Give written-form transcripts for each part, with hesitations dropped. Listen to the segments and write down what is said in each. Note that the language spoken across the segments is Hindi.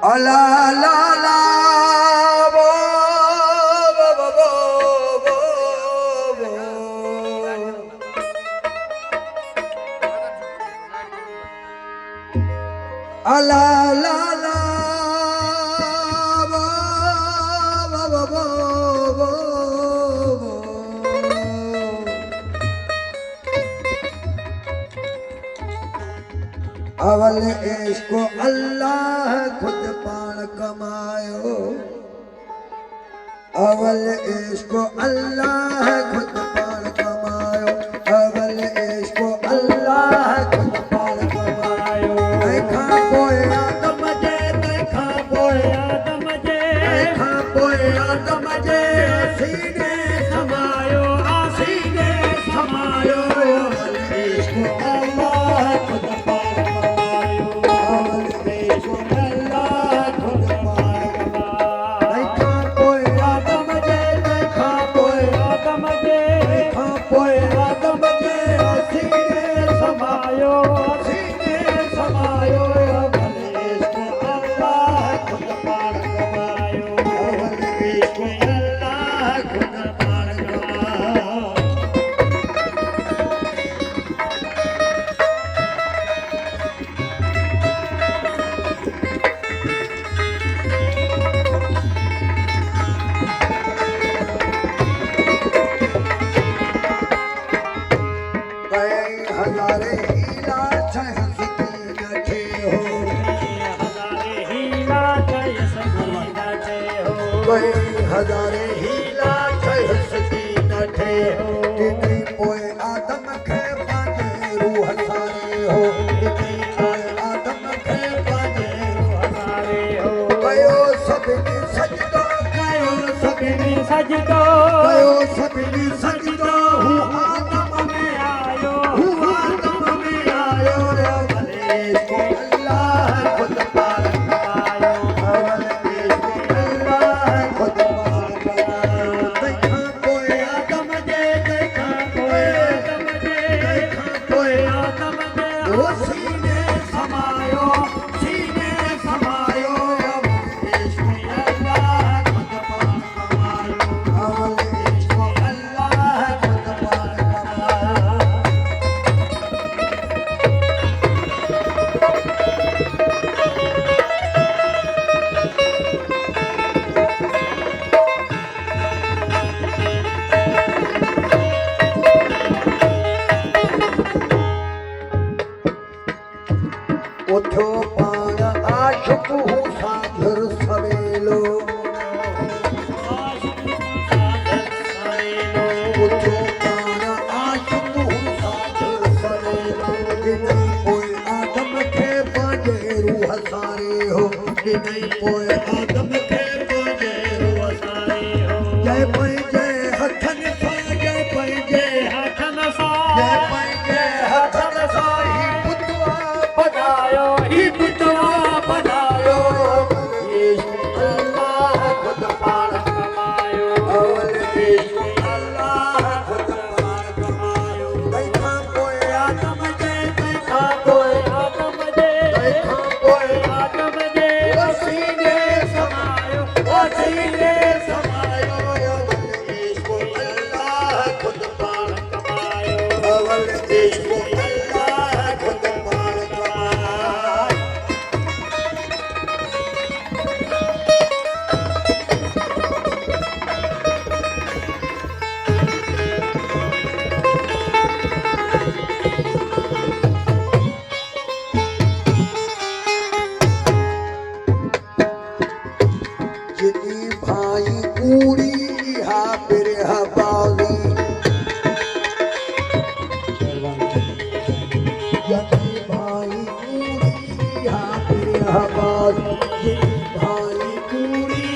अला ला ला वो वो वो वो वो अला ला ला वो वो वो वो अवल इसको अल्लाह खुद पाण कमायो अवल इसको अल्लाह खुद पाण कमायो अवल इसको अल्लाह खुद पाण कमायो तंहिंखां पोइ आदम जे तंहिंखां पोइ आदम जे तंहिंखां पोइ आदम जे सीने समायो आसीने समायो अवल इसको अल्लाह खुद पाण कमायो अवल इसको अल्लाह खुद पाण कमायो तंहिंखां पोइ आदम जे तंहिंखां पोइ आदम जे तंहिंखां पोइ आदम जे सीने समायो सीने समायो अवल इसको अल्लाह खुद पाण कमायो अवल इसको अल्लाह खुद पाण कमायो कई हज़ारे हीला छह सकीन थे हो कई हज़ारे हीला छह सकीन थे हो इतनी पोइ आदम खे पंहिंजे रूह सारे हो इतनी पोइ आदम खे पंहिंजे रूह सारे हो कयो सभिनी सजदो कयो सभिनी सजदो कयो सभिनी सजदो हू आदम में आयो हू आदम में आयो अवल इसको अल्लाह खुद पाण कमायो अवल इसको अल्लाह खुद पाण कमायो तंहिंखां पोइ आदम जे तंहिंखां पोइ आदम जे तंहिंखां पोइ आदम जे हो सीने समायो अवल इसको अल्लाह खुद पाण कमायो अवल इसको अल्लाह खुद पाण कमायो उठो पाण आशिक हूं साझर सवेलो उठो पाण आशिक हूं साझर सवेलो ॾिनई पोइ आदम खे पंहिंजे रूह सारे हो ॾिनई पोइ आदम खे पंहिंजे रूह सारे हो जंहिं पंहिंजे हथनि सां जंहिं पंहिंजे हथनि सां जंहिं पंहिंजे हथनि सां ही पुतवा बनायो ही पुतवा बनायो इसको अल्लाह खुद पाण कमायो अवल इसको अल्लाह खुद पाण कमायो तंहिंखां पोइ आदम जे तंहिंखां पोइ आदम जे तंहिंखां पोइ आदम जे सीने समायो अवल इसको अल्लाह खुद पाण कमायो अवल इसको अल्लाह खुद पाण कमायो जिनी भाई कूड़ी हा बिरह बाज़ी जिनी भाई कूड़ी हा बिरह बाज़ी जिनी भाई कूड़ी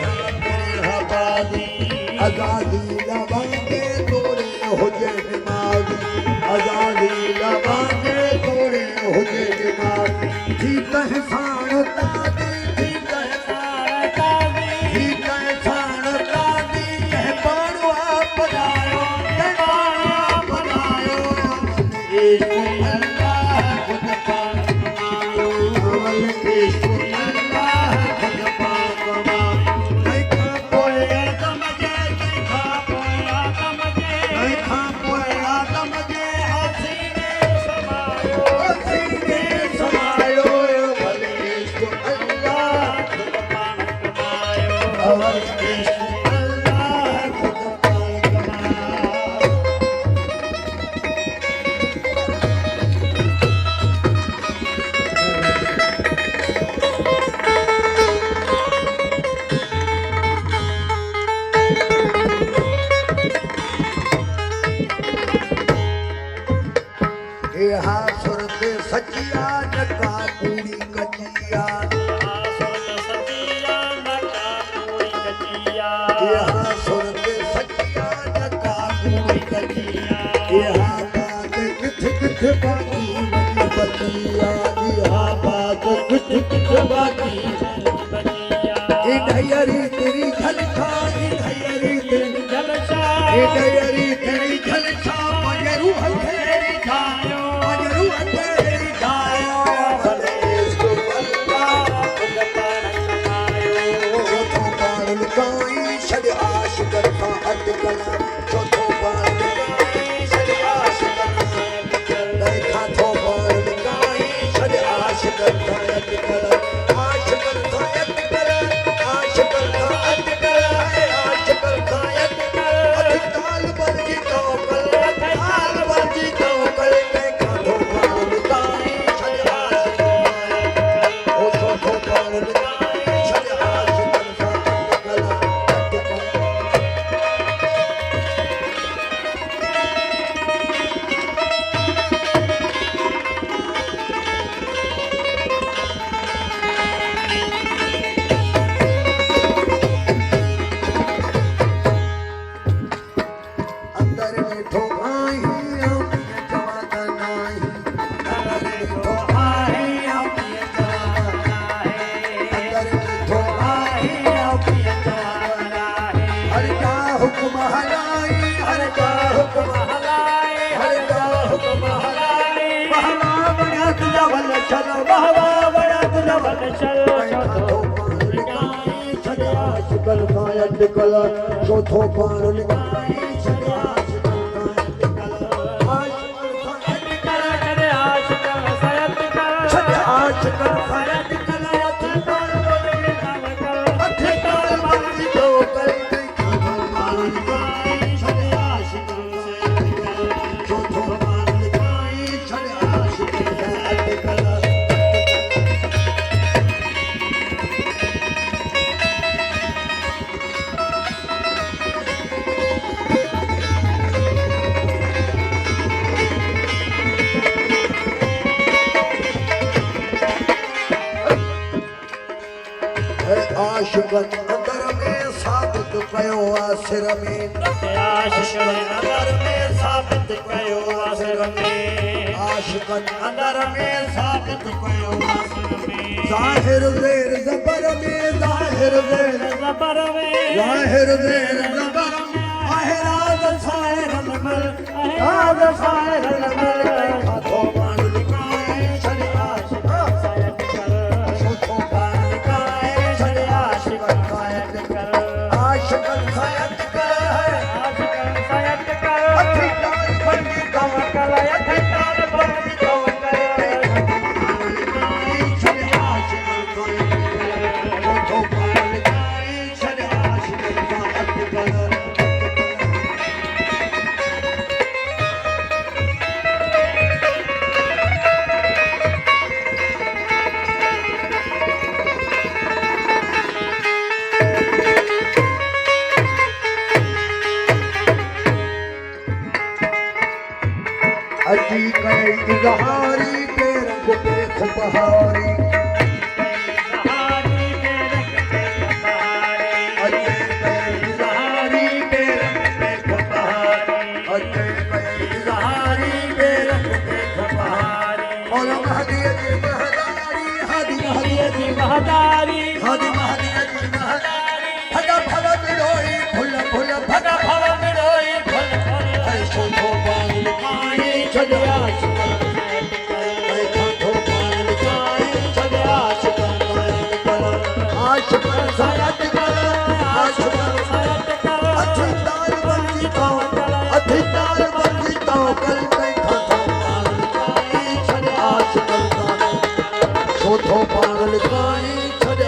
हा बिरह बाज़ी आज़ादी लवांगे तोड़े हुजे दिमाग़ी आज़ादी लवांगे तोड़े हुजे दिमाग़ी थी तंहिं साण तादी थी तंहिं साण तादी थी तंहिं साण तादी कंहिं बाणो अपनायो इसको अल्लाह खुद पाण कमायो अवल इसको अल्लाह नका पूरी कचिया यहाँ सुरत सचिया नका पूरी कचिया यहाँ बात किथ किथ बाकी वही बचिया यहाँ बात किथ किथ बाकी इधयरी तेरी झलका इधयरी तेरी झलका इधयरी तेरी झलका मजरू हथेरी छायो मजरू हथेरी छायो भले इसको बल्ला चौथो पारण काई छड़ आशिक का अटकल चौथो पारण काई छड़ आशिक का अटकल देखा थो पारण काई छड़ आशिक का अटकल आशिक का अटकल आशिक का अटकल आशिक का अटकल अटकल बंदी तो कल हाल बंदी तो कल देखा थो पारण काई छड़ आशिक का अटकल ओ चौथो पारण काई छड़ आशिक का अटकल अंदर बैठो आई हम जवादा नाही अंदर बैठो आई हम जवादा नाही अंदर बैठो आई हम जवादा नाही हर का हुक्म हलाई हर का हुक्म हलाई हर का हुक्म हलाई बहवा बड़ा तुझा वल चलो बहवा बड़ा तुझा वल चलो शकल कायत कल चौथो पारण काई छड़िया आशिकन अंदर में साबित कयो आसिर में आशिकन अंदर में साबित कयो आसिर में आशिकन अंदर में साबित कयो आसिर में जाहिर ज़ेर ज़बर में जाहिर ज़ेर ज़बर में जाहिर ज़ेर ज़बर में आहराज साहिर नमल आहराज साहिर नमल हाथों मान लिखाए छड़ आशिक सायत कर चौथो पारण लिखाए छड़ आशिक सायत कर आशिकन सायत कर आशिकन सायत कर अथिकार बंदी तवक्कल अथिकार बंदी तवक्कल छड़ आशिक सायत कर चौथो पारण लिखाए छड़ आशिक सायत कर अजी कई इजहारी के रंग पे खुबहारी अजी कई इजहारी के रंग पे खुबहारी अजी कई इजहारी के रंग पे खुबहारी और महदी अजी महदारी हदी महदी अजी महदारी हदी महदी अजी महदारी भगा भगा मिलोई फुल फुल भगा भगा मिलोई फुल फुल ऐसो तो बाल लिखाई छड़ आशिक देखा तो बाल लिखाई छड़ आशिक आशिक सायत कर आशिक सायत कर अथिकार बंदी तो अथिकार बंदी तो कल देखा तो बाल लिखाई छड़ आशिक चौथो बाल लिखाई छड़